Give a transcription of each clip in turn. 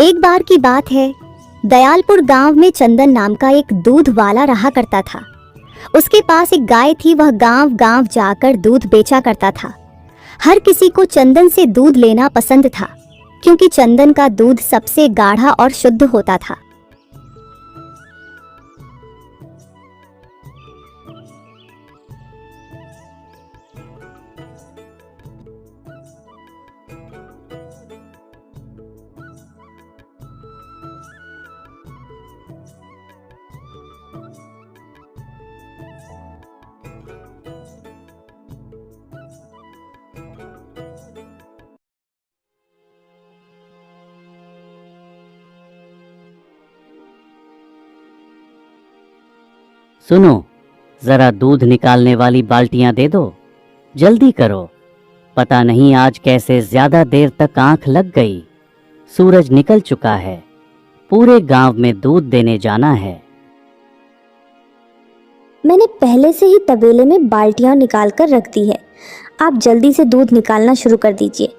एक बार की बात है, दयालपुर गांव में चंदन नाम का एक दूध वाला रहा करता था। उसके पास एक गाय थी। वह गांव गांव जाकर दूध बेचा करता था। हर किसी को चंदन से दूध लेना पसंद था, क्योंकि चंदन का दूध सबसे गाढ़ा और शुद्ध होता था। सुनो, जरा दूध निकालने वाली बाल्टियां दे दो, जल्दी करो। पता नहीं आज कैसे ज्यादा देर तक आंख लग गई। सूरज निकल चुका है, पूरे गांव में दूध देने जाना है। मैंने पहले से ही तबेले में बाल्टियां निकाल कर रख दी है। आप जल्दी से दूध निकालना शुरू कर दीजिए।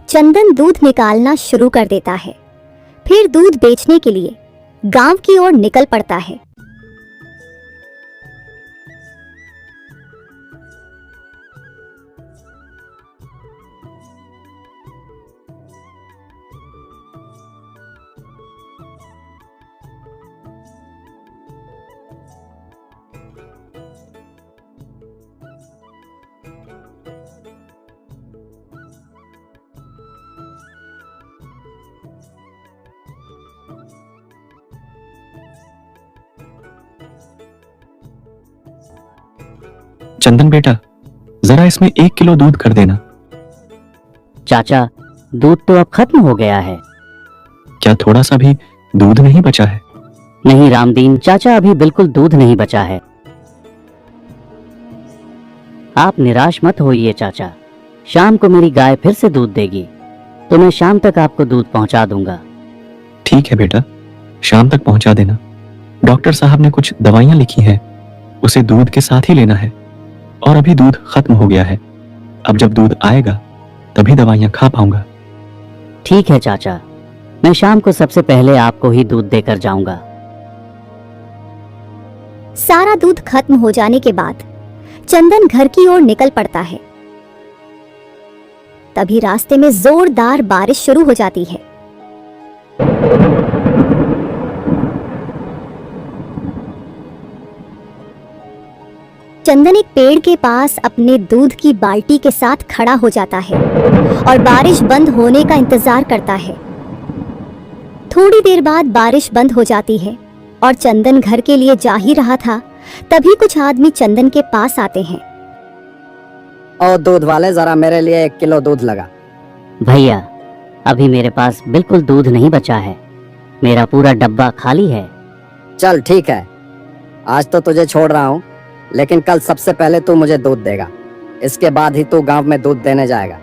चंदन दूध निकालना शुरू कर देता है, फिर दूध बेचने के लिए गांव की ओर निकल पड़ता है। चंदन बेटा, जरा इसमें 1 किलो दूध कर देना। चाचा, दूध तो अब खत्म हो गया है। क्या थोड़ा सा भी दूध नहीं बचा है? नहीं रामदीन चाचा, अभी बिल्कुल दूध नहीं बचा है। आप निराश मत होइए चाचा, शाम को मेरी गाय फिर से दूध देगी, तो मैं शाम तक आपको दूध पहुंचा दूंगा। ठीक है बेटा, शाम तक पहुंचा देना। डॉक्टर साहब ने कुछ दवाइयां लिखी हैं, उसे दूध के साथ ही लेना है। और अभी दूध खत्म हो गया है। अब जब दूध आएगा तभी दवाइयां खा पाऊंगा। ठीक है चाचा, मैं शाम को सबसे पहले आपको ही दूध देकर जाऊंगा। सारा दूध खत्म हो जाने के बाद चंदन घर की ओर निकल पड़ता है। तभी रास्ते में जोरदार बारिश शुरू हो जाती है। चंदन एक पेड़ के पास अपने दूध की बाल्टी के साथ खड़ा हो जाता है और बारिश बंद होने का इंतजार करता है। थोड़ी देर बाद बारिश बंद हो जाती है और चंदन घर के लिए जा ही रहा था, तभी कुछ आदमी चंदन के पास आते हैं। और दूध वाले, जरा मेरे लिए 1 किलो दूध लगा। भैया, अभी मेरे पास बिल्कुल दूध नहीं बचा है, मेरा पूरा डब्बा खाली है। चल ठीक है, आज तो तुझे छोड़ रहा हूँ, लेकिन कल सबसे पहले तू मुझे दूध देगा। इसके बाद ही तू गांव में दूध देने जाएगा।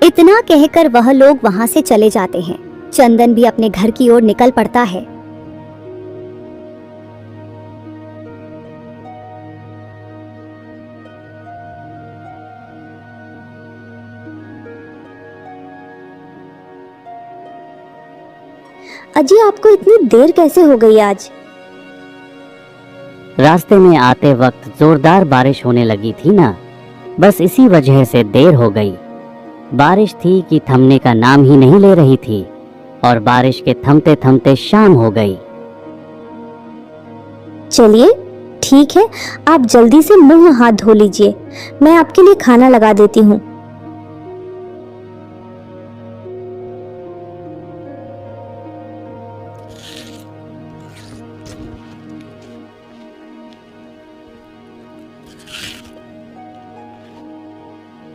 इतना कहकर वह लोग वहां से चले जाते हैं। चंदन भी अपने घर की ओर निकल पड़ता है। अजी, आपको इतनी देर कैसे हो गई आज? रास्ते में आते वक्त जोरदार बारिश होने लगी थी ना, बस इसी वजह से देर हो गई। बारिश थी कि थमने का नाम ही नहीं ले रही थी, और बारिश के थमते थमते शाम हो गई। चलिए ठीक है, आप जल्दी से मुंह हाथ धो लीजिए, मैं आपके लिए खाना लगा देती हूँ।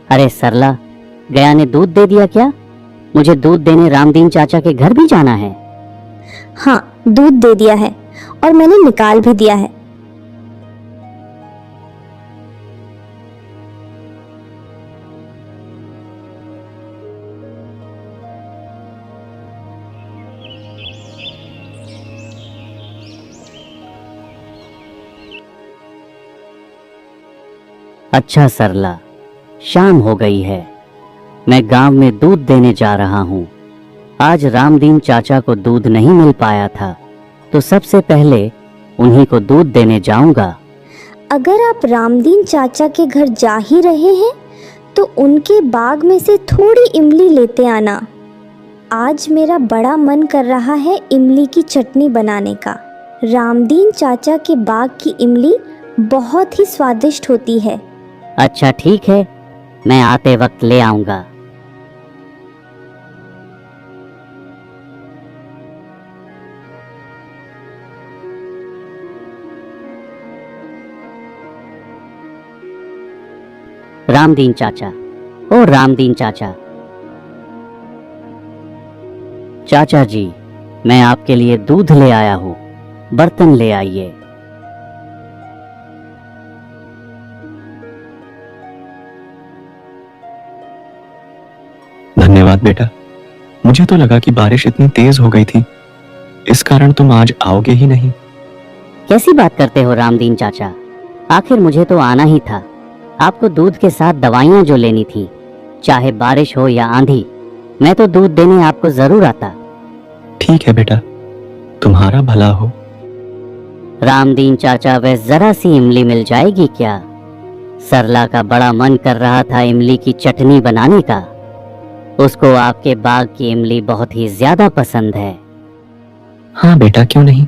अरे सरला, गया ने दूध दे दिया क्या? मुझे दूध देने रामदीन चाचा के घर भी जाना है। हाँ, दूध दे दिया है और मैंने निकाल भी दिया है। अच्छा सरला, शाम हो गई है। मैं गांव में दूध देने जा रहा हूँ। आज रामदीन चाचा को दूध नहीं मिल पाया था, तो सबसे पहले उन्हीं को दूध देने जाऊंगा। अगर आप रामदीन चाचा के घर जा ही रहे हैं तो उनके बाग में से थोड़ी इमली लेते आना। आज मेरा बड़ा मन कर रहा है इमली की चटनी बनाने का। रामदीन चाचा के बाग की इमली बहुत ही स्वादिष्ट होती है। अच्छा ठीक है, मैं आते वक्त ले आऊंगा। रामदीन चाचा, ओ रामदीन चाचा। चाचा जी, मैं आपके लिए दूध ले आया हूँ, बर्तन ले आइए। धन्यवाद बेटा। मुझे तो लगा कि बारिश इतनी तेज हो गई थी, इस कारण तुम आज आओगे ही नहीं। कैसी बात करते हो रामदीन चाचा, आखिर मुझे तो आना ही था। आपको दूध के साथ दवाइयाँ जो लेनी थी, चाहे बारिश हो या आंधी, मैं तो दूध देने आपको जरूर आता। ठीक है बेटा, तुम्हारा भला हो। रामदीन चाचा, वह जरा सी इमली मिल जाएगी क्या? सरला का बड़ा मन कर रहा था इमली की चटनी बनाने का। उसको आपके बाग की इमली बहुत ही ज्यादा पसंद है। हाँ बेटा, क्यों नहीं,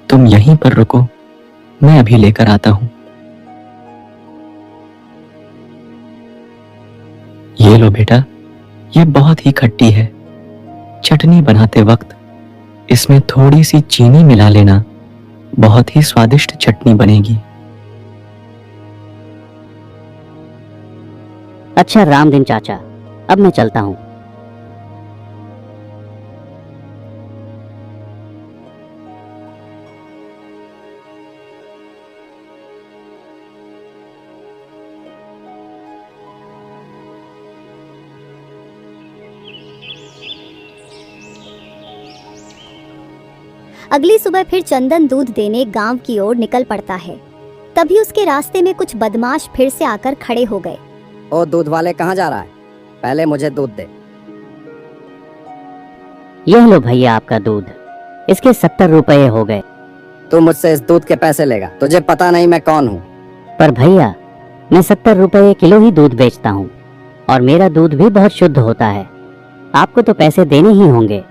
तुम यहीं पर रुको, मैं अभी लेकर आता हूँ। ये लो बेटा, ये बहुत ही खट्टी है। चटनी बनाते वक्त इसमें थोड़ी सी चीनी मिला लेना, बहुत ही स्वादिष्ट चटनी बनेगी। अच्छा रामदीन चाचा, अब मैं चलता हूँ। अगली सुबह फिर चंदन दूध देने गांव की ओर निकल पड़ता है। तभी उसके रास्ते में कुछ बदमाश फिर से आकर खड़े हो गए। ओ दूध वाले, कहाँ जा रहा है? पहले मुझे दूध दे। यह लो भैया आपका दूध, इसके 70 रुपये हो गए। तू मुझसे इस दूध के पैसे लेगा? तुझे पता नहीं मैं कौन हूँ? पर भैया, मैं 70 रुपये किलो ही दूध बेचता हूँ और मेरा दूध भी बहुत शुद्ध होता है। आपको तो पैसे देने ही होंगे।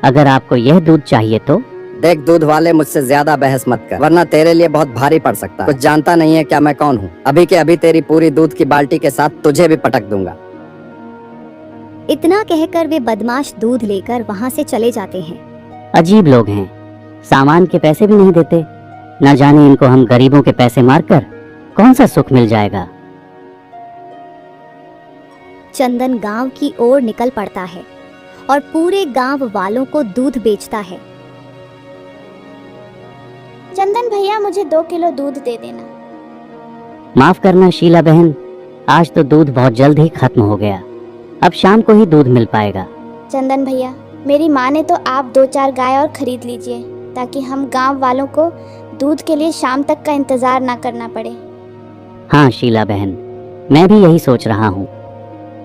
अगर आपको यह दूध चाहिए तो। देख दूध वाले, मुझसे ज्यादा बहस मत कर, वरना तेरे लिए बहुत भारी पड़ सकता है। कुछ जानता नहीं है क्या मैं कौन हूँ? अभी के अभी तेरी पूरी दूध की बाल्टी के साथ तुझे भी पटक दूंगा। इतना कहकर वे बदमाश दूध लेकर वहां से चले जाते हैं। अजीब लोग हैं, सामान के पैसे भी नहीं देते। न जाने इनको हम गरीबों के पैसे मारकर कौन सा सुख मिल जाएगा। चंदन गांव की ओर निकल पड़ता है और पूरे गांव वालों को दूध बेचता है। चंदन भैया, मुझे 2 किलो दूध दे देना। माफ करना शीला बहन, आज तो दूध बहुत जल्द ही खत्म हो गया। अब शाम को ही दूध मिल पाएगा। चंदन भैया, मेरी माँ ने तो आप 2-4 गाय और खरीद लीजिए, ताकि हम गांव वालों को दूध के लिए शाम तक का इंतजार ना करना पड़े। हाँ शीला बहन, मैं भी यही सोच रहा हूँ।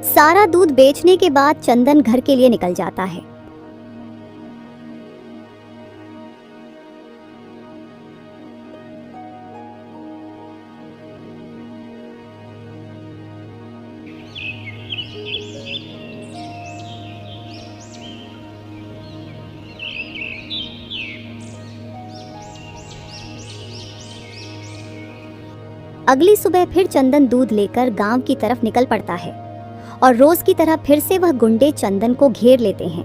सारा दूध बेचने के बाद चंदन घर के लिए निकल जाता है। अगली सुबह फिर चंदन दूध लेकर गांव की तरफ निकल पड़ता है और रोज की तरह फिर से वह गुंडे चंदन को घेर लेते हैं।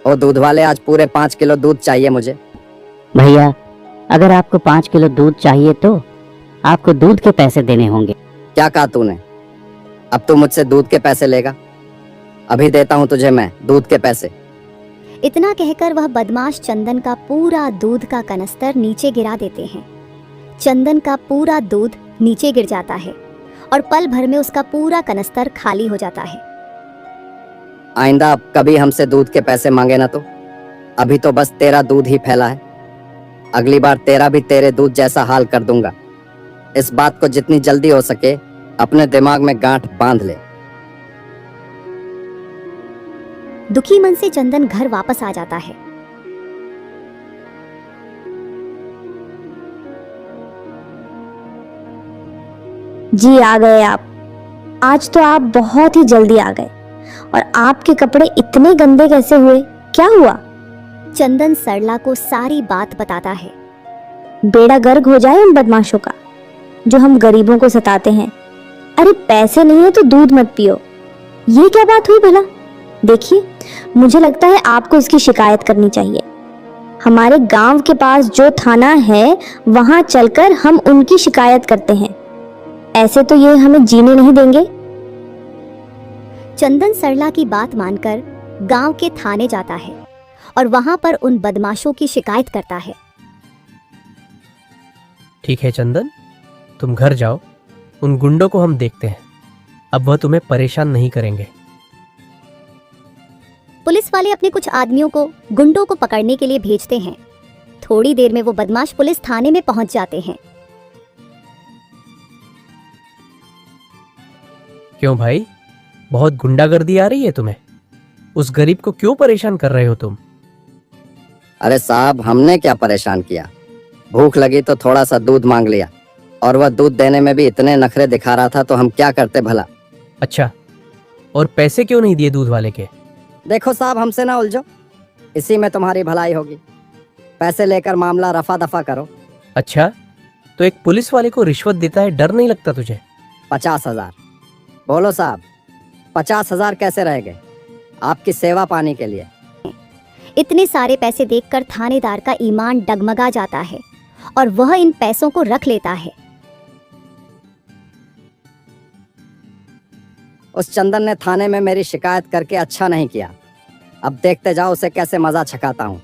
ओ दूध वाले, आज पूरे 5 किलो दूध चाहिए मुझे। भैया, अगर आपको 5 किलो दूध चाहिए तो आपको दूध के पैसे देने होंगे। क्या कहा तूने? अब तू मुझसे दूध के पैसे लेगा? अभी देता हूँ तुझे मैं दूध के पैसे। इतना कहकर वह बदमाश चंदन का पूरा दूध का कनस्तर नीचे गिरा देते हैं। चंदन का पूरा दूध नीचे गिर जाता है और पल भर में उसका पूरा कनस्तर खाली हो जाता है। आइंदा अब कभी हमसे दूध के पैसे मांगे ना तो। अभी तो बस तेरा दूध ही फैला है। अगली बार तेरा भी तेरे दूध जैसा हाल कर दूंगा। इस बात को जितनी जल्दी हो सके अपने दिमाग में गांठ बांध ले। दुखी मन से चंदन घर वापस आ जाता है। जी आ गए आप। आज तो आप बहुत ही जल्दी आ गए। और आपके कपड़े इतने गंदे कैसे हुए? क्या हुआ? चंदन सरला को सारी बात बताता है। बेड़ा गर्क हो जाए उन बदमाशों का जो हम गरीबों को सताते हैं। अरे पैसे नहीं है तो दूध मत पियो। ये क्या बात हुई भला? देखिए, मुझे लगता है आपको इसकी शिकायत करनी चाहिए। हमारे गांव के पास जो थाना है वहां चलकर हम उनकी शिकायत करते हैं। ऐसे तो ये हमें जीने नहीं देंगे। चंदन सरला की बात मानकर गांव के थाने जाता है और वहां पर उन बदमाशों की शिकायत करता है। ठीक है चंदन, तुम घर जाओ, उन गुंडों को हम देखते हैं। अब वह तुम्हें परेशान नहीं करेंगे। पुलिस वाले अपने कुछ आदमियों को गुंडों को पकड़ने के लिए भेजते हैं। थोड़ी देर में वो बदमाश पुलिस थाने में पहुंच जाते हैं। क्यों भाई, बहुत गुंडागर्दी आ रही है तुम्हें? उस गरीब को क्यों परेशान कर रहे हो तुम? अरे साहब, हमने क्या परेशान किया? भूख लगी तो थोड़ा सा दूध मांग लिया और वह दूध देने में भी इतने नखरे दिखा रहा था तो हम क्या करते भला। अच्छा, और पैसे क्यों नहीं दिए दूध वाले के? देखो साहब, हमसे ना उलझो, इसी में तुम्हारी भलाई होगी। पैसे लेकर मामला रफा दफा करो। अच्छा, तो एक पुलिस वाले को रिश्वत देता है, डर नहीं लगता तुझे? 50,000। बोलो साहब, 50,000 कैसे रह गए आपकी सेवा पाने के लिए? इतने सारे पैसे देखकर थानेदार का ईमान डगमगा जाता है और वह इन पैसों को रख लेता है। उस चंदन ने थाने में मेरी शिकायत करके अच्छा नहीं किया। अब देखते जाओ उसे कैसे मजा छकाता हूँ।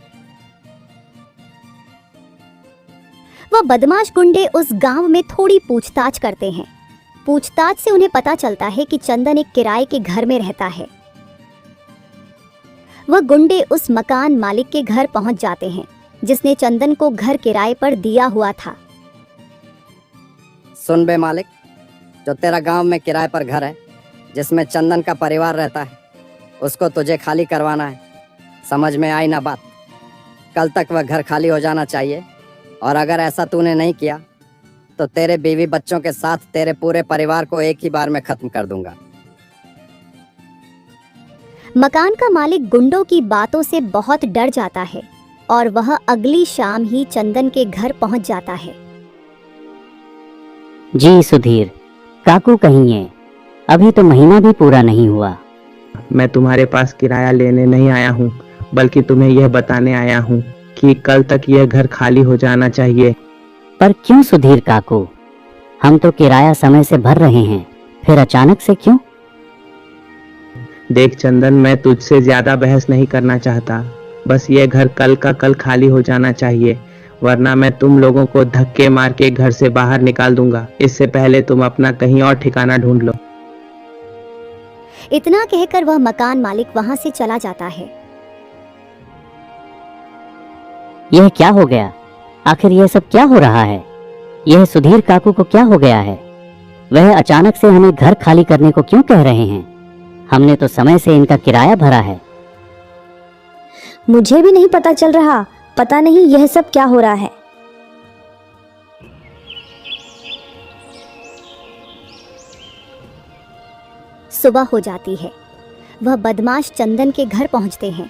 वह बदमाश गुंडे उस गांव में थोड़ी पूछताछ करते हैं। पूछताछ से उन्हें पता चलता है कि चंदन एक किराए के घर में रहता है। वह गुंडे उस मकान मालिक के घर पहुंच जाते हैं जिसने चंदन को घर किराए पर दिया हुआ था। सुन बे मालिक, जो तेरा गांव में किराए पर घर है जिसमें चंदन का परिवार रहता है, उसको तुझे खाली करवाना है। समझ में आई ना बात? कल तक वह घर खाली हो जाना चाहिए और अगर ऐसा तूने नहीं किया तो तेरे बीवी बच्चों के साथ तेरे पूरे परिवार को एक ही बार में खत्म कर दूंगा। मकान का मालिक गुंडों की बातों से बहुत डर जाता है और वह अगली शाम ही चंदन के घर पहुंच जाता है। जी सुधीर, काकू कहीं है? अभी तो महीना भी पूरा नहीं हुआ। मैं तुम्हारे पास किराया लेने नहीं आया हूँ, बल्कि तुम्हें यह बताने आया हूँ कि कल तक यह घर खाली हो जाना चाहिए। पर क्यों सुधीर काकू? हम तो किराया समय से भर रहे हैं, फिर अचानक से क्यों? देख चंदन, मैं तुझसे ज्यादा बहस नहीं करना चाहता। बस ये घर कल का कल खाली हो जाना चाहिए, वरना मैं तुम लोगों को धक्के मार के घर से बाहर निकाल दूंगा। इससे पहले तुम अपना कहीं और ठिकाना ढूंढ लो। इतना कहकर वह मकान मालिक वहां से चला जाता है। यह क्या हो गया? आखिर यह सब क्या हो रहा है? यह सुधीर काकू को क्या हो गया है? वह अचानक से हमें घर खाली करने को क्यों कह रहे हैं? हमने तो समय से इनका किराया भरा है। मुझे भी नहीं पता चल रहा। पता नहीं यह सब क्या हो रहा है। सुबह हो जाती है। वह बदमाश चंदन के घर पहुंचते हैं।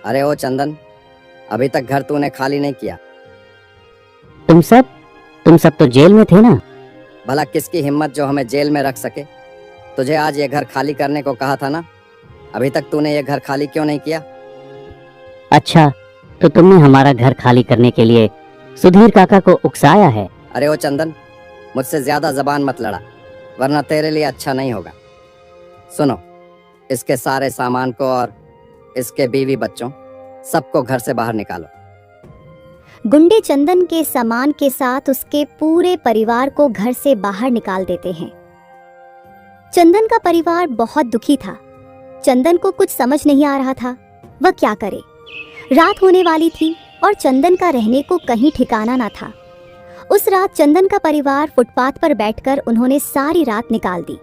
अरे ओ चंदन, अभी तक घर तूने खाली नहीं किया। तुम सब तो जेल में थे ना? भला किसकी हिम्मत जो हमें जेल में रख सके? तुझे आज ये घर खाली करने को कहा था ना, अभी तक तूने ये घर खाली क्यों नहीं किया? अच्छा, तो तुमने हमारा घर खाली करने के लिए सुधीर काका को उकसाया है? अरे ओ चंदन, मुझसे ज्यादा जबान मत लड़ा, वरना तेरे लिए अच्छा नहीं होगा। सुनो, इसके सारे सामान को और इसके बीवी बच्चों सबको घर से बाहर निकालो। गुंडे चंदन के सामान के साथ उसके पूरे परिवार को घर से बाहर निकाल देते हैं। चंदन का परिवार बहुत दुखी था। चंदन को कुछ समझ नहीं आ रहा था वह क्या करे। रात होने वाली थी और चंदन का रहने को कहीं ठिकाना ना था। उस रात चंदन का परिवार फुटपाथ पर बैठकर उन्होंने सारी रात निकाल दी।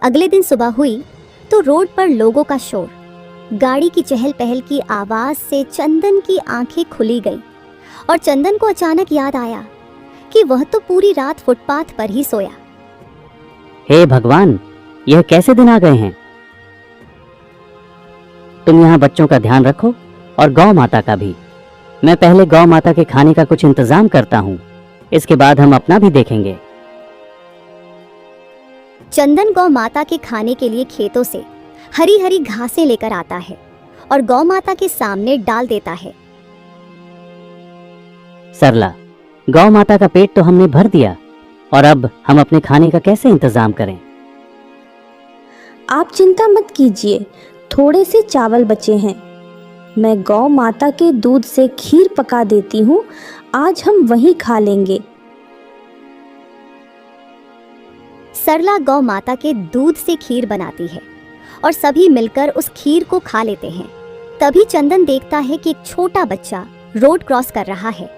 अगले दिन सुबह हुई तो रोड पर लोगों का शोर, गाड़ी की चहल पहल की आवाज से चंदन की आंखें खुली गई और चंदन को अचानक याद आया कि वह तो पूरी रात फुटपाथ पर ही सोया। हे भगवान, यह कैसे दिन आ गए हैं। तुम यहाँ बच्चों का ध्यान रखो और गौ माता का भी। मैं पहले गौ माता के खाने का कुछ इंतजाम करता हूँ, इसके बाद हम अपना भी देखेंगे। चंदन गौ माता के खाने के लिए खेतों से हरी हरी घासें लेकर आता है और गौ माता के सामने डाल देता है। सरला, गौ माता का पेट तो हमने भर दिया और अब हम अपने खाने का कैसे इंतजाम करें। आप चिंता मत कीजिए, थोड़े से चावल बचे हैं। मैं गौ माता के दूध से खीर पका देती हूँ, आज हम वही खा लेंगे। सरला गौ माता के दूध से खीर बनाती है और सभी मिलकर उस खीर को खा लेते हैं। तभी चंदन देखता है कि एक छोटा बच्चा रोड क्रॉस कर रहा है।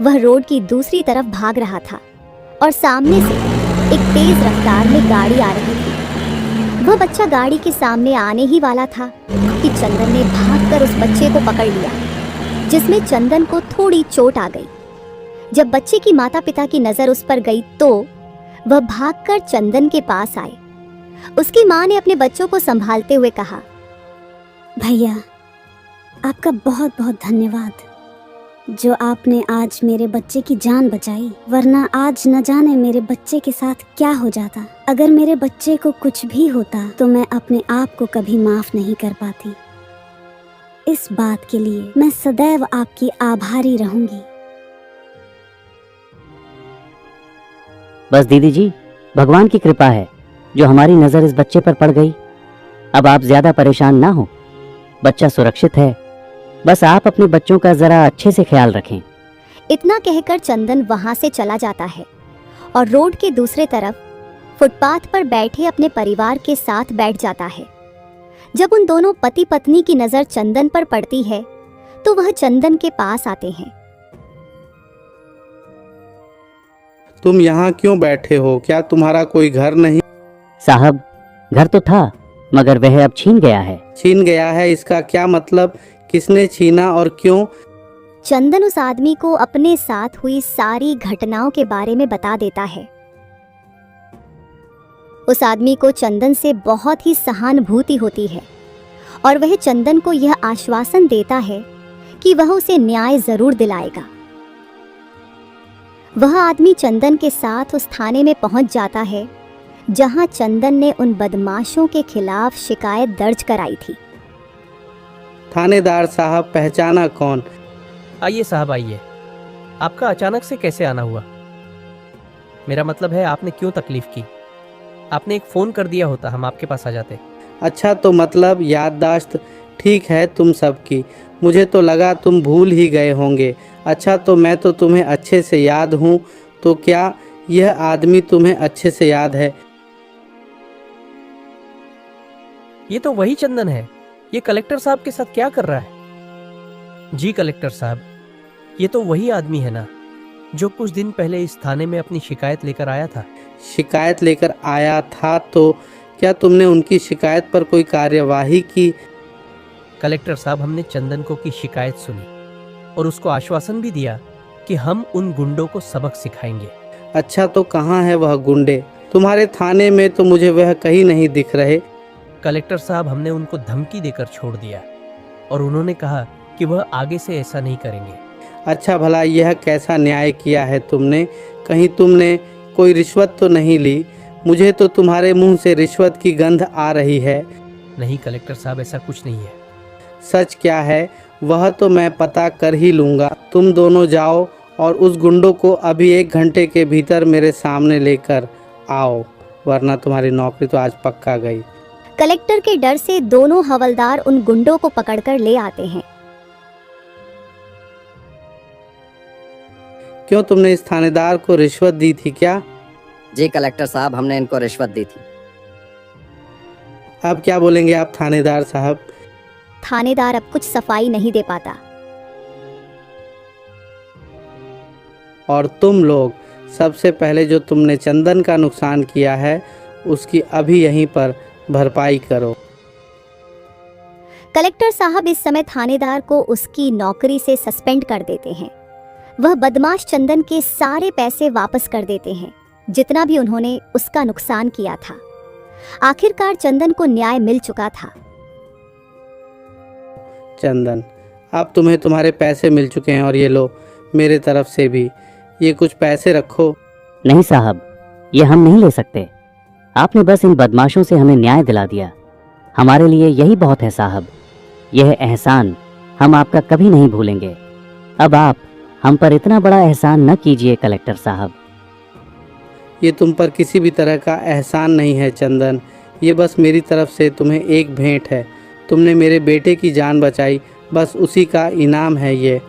वह रोड की दूसरी तरफ भाग रहा था और सामने से एक तेज रफ्तार में गाड़ी आ रही थी। वह बच्चा गाड़ी के सामने आने ही वाला था कि चंदन ने भागकर उस बच्चे को पकड़ लिया, जिसमें चंदन को थोड़ी चोट आ गई। जब बच्चे की माता पिता की नजर उस पर गई तो वह भागकर चंदन के पास आए। उसकी माँ ने अपने बच्चों को संभालते हुए कहा, भैया, आपका बहुत बहुत धन्यवाद जो आपने आज मेरे बच्चे की जान बचाई, वरना आज न जाने मेरे बच्चे के साथ क्या हो जाता। अगर मेरे बच्चे को कुछ भी होता तो मैं अपने आप को कभी माफ नहीं कर पाती। इस बात के लिए मैं सदैव आपकी आभारी रहूंगी। बस दीदी जी, भगवान की कृपा है जो हमारी नजर इस बच्चे पर पड़ गई। अब आप ज्यादा परेशान ना हो, बच्चा सुरक्षित है। बस आप अपने बच्चों का जरा अच्छे से ख्याल रखें। इतना कहकर चंदन वहां से चला जाता है और रोड के दूसरे तरफ फुटपाथ पर बैठे अपने परिवार के साथ बैठ जाता है। जब उन दोनों पति पत्नी की नजर चंदन पर पड़ती है तो वह चंदन के पास आते हैं। तुम यहाँ क्यों बैठे हो? क्या तुम्हारा कोई घर नहीं? साहब, घर तो था मगर वह अब छीन गया है। छीन गया है, इसका क्या मतलब? किसने छीना और क्यों? चंदन उस आदमी को अपने साथ हुई सारी घटनाओं के बारे में बता देता है। उस आदमी को चंदन से बहुत ही सहानुभूति होती है और वह चंदन को यह आश्वासन देता है कि वह उसे न्याय जरूर दिलाएगा। वह आदमी चंदन के साथ उस थाने में पहुंच जाता है जहां चंदन ने उन बदमाशों के खिलाफ शिकायत दर्ज कराई थी। थानेदार साहब, पहचाना कौन? आइए साहब आइए। आपका अचानक से कैसे आना हुआ? मेरा मतलब है आपने क्यों तकलीफ की? आपने एक फ़ोन कर दिया होता, हम आपके पास आ जाते। अच्छा, तो मतलब याददाश्त ठीक है तुम सबकी। मुझे तो लगा तुम भूल ही गए होंगे। अच्छा, तो मैं तो तुम्हें अच्छे से याद हूँ। तो क्या यह आदमी तुम्हें अच्छे से याद है? ये तो वही चंदन है। ये कलेक्टर साहब के साथ क्या कर रहा है? जी कलेक्टर साहब, ये तो वही आदमी है ना जो कुछ दिन पहले इस थाने में अपनी शिकायत लेकर आया था। शिकायत लेकर आया था? तो क्या तुमने उनकी शिकायत पर कोई कार्यवाही की? कलेक्टर साहब, हमने चंदन को की शिकायत सुनी और उसको आश्वासन भी दिया कि हम उन गुंडों को सबक सिखाएंगे। अच्छा, तो कहाँ है वह गुंडे? तुम्हारे थाने में तो मुझे वह कहीं नहीं दिख रहे। कलेक्टर साहब, हमने उनको धमकी देकर छोड़ दिया और उन्होंने कहा कि वह आगे से ऐसा नहीं करेंगे। अच्छा, भला यह कैसा न्याय किया है तुमने? कहीं तुमने कोई रिश्वत तो नहीं ली? मुझे तो तुम्हारे मुंह से रिश्वत की गंध आ रही है। नहीं कलेक्टर साहब, ऐसा कुछ नहीं है। सच क्या है वह तो मैं पता कर ही लूँगा। तुम दोनों जाओ और उस गुंडों को अभी 1 घंटे के भीतर मेरे सामने लेकर आओ, वरना तुम्हारी नौकरी तो आज पक्का गई। कलेक्टर के डर से दोनों हवलदार उन गुंडों को पकड़कर ले आते हैं। क्यों, तुमने इस थानेदार को रिश्वत दी थी क्या? जी कलेक्टर साहब, हमने इनको रिश्वत दी थी। अब क्या बोलेंगे आप थानेदार साहब? थानेदार अब कुछ सफाई नहीं दे पाता। और तुम लोग सबसे पहले जो तुमने चंदन का नुकसान किया है उसकी अभी यहीं पर भरपाई करो। कलेक्टर साहब इस समय थानेदार को उसकी नौकरी से सस्पेंड कर देते हैं। वह बदमाश चंदन के सारे पैसे वापस कर देते हैं, जितना भी उन्होंने उसका नुकसान किया था। आखिरकार चंदन को न्याय मिल चुका था। चंदन, अब तुम्हें तुम्हारे पैसे मिल चुके हैं और ये लो मेरे तरफ से भी ये कुछ पैसे रखो। नहीं साहब, ये हम नहीं ले सकते। आपने बस इन बदमाशों से हमें न्याय दिला दिया। हमारे लिए यही बहुत है साहब। यह एहसान हम आपका कभी नहीं भूलेंगे। अब आप हम पर इतना बड़ा एहसान न कीजिए कलेक्टर साहब। ये तुम पर किसी भी तरह का एहसान नहीं है चंदन, ये बस मेरी तरफ से तुम्हें एक भेंट है। तुमने मेरे बेटे की जान बचाई, बस उसी का इनाम है ये।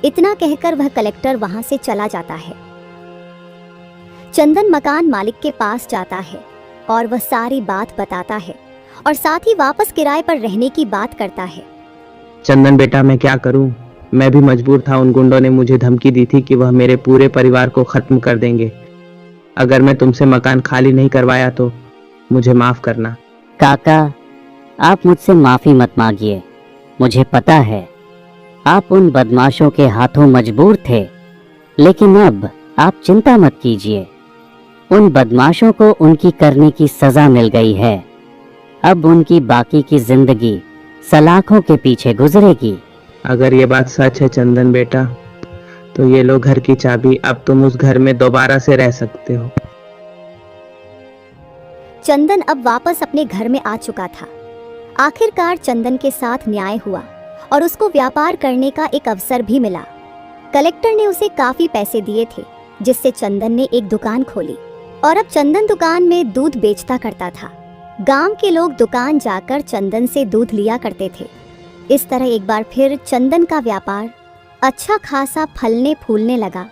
इतना कहकर वह कलेक्टर वहां से चला जाता है। चंदन मकान मालिक के पास जाता है और वह सारी बात बताता है और साथ ही वापस किराए पर रहने की बात करता है। चंदन बेटा, मैं क्या करूं? मैं भी मजबूर था। उन गुंडों ने मुझे धमकी दी थी कि वह मेरे पूरे परिवार को खत्म कर देंगे। अगर मैं तुमसे मकान खाली नहीं करवाया तो मुझे माफ करना। काका, आप मुझसे माफी मत मांगिए। मुझे पता है आप उन बदमाशों के हाथों मजबूर थे, लेकिन अब आप चिंता मत कीजिए। उन बदमाशों को उनकी करने की सजा मिल गई है। अब उनकी बाकी की जिंदगी सलाखों के पीछे गुजरेगी। अगर ये बात सच है चंदन बेटा, तो ये लो घर की चाबी। अब तुम उस घर में दोबारा से रह सकते हो। चंदन अब वापस अपने घर में आ चुका था। आखिरकार चंदन के साथ न्याय हुआ और उसको व्यापार करने का एक अवसर भी मिला। कलेक्टर ने उसे काफी पैसे दिए थे, जिससे चंदन ने एक दुकान खोली और अब चंदन दुकान में दूध बेचता करता था। गांव के लोग दुकान जाकर चंदन से दूध लिया करते थे। इस तरह एक बार फिर चंदन का व्यापार अच्छा खासा फलने फूलने लगा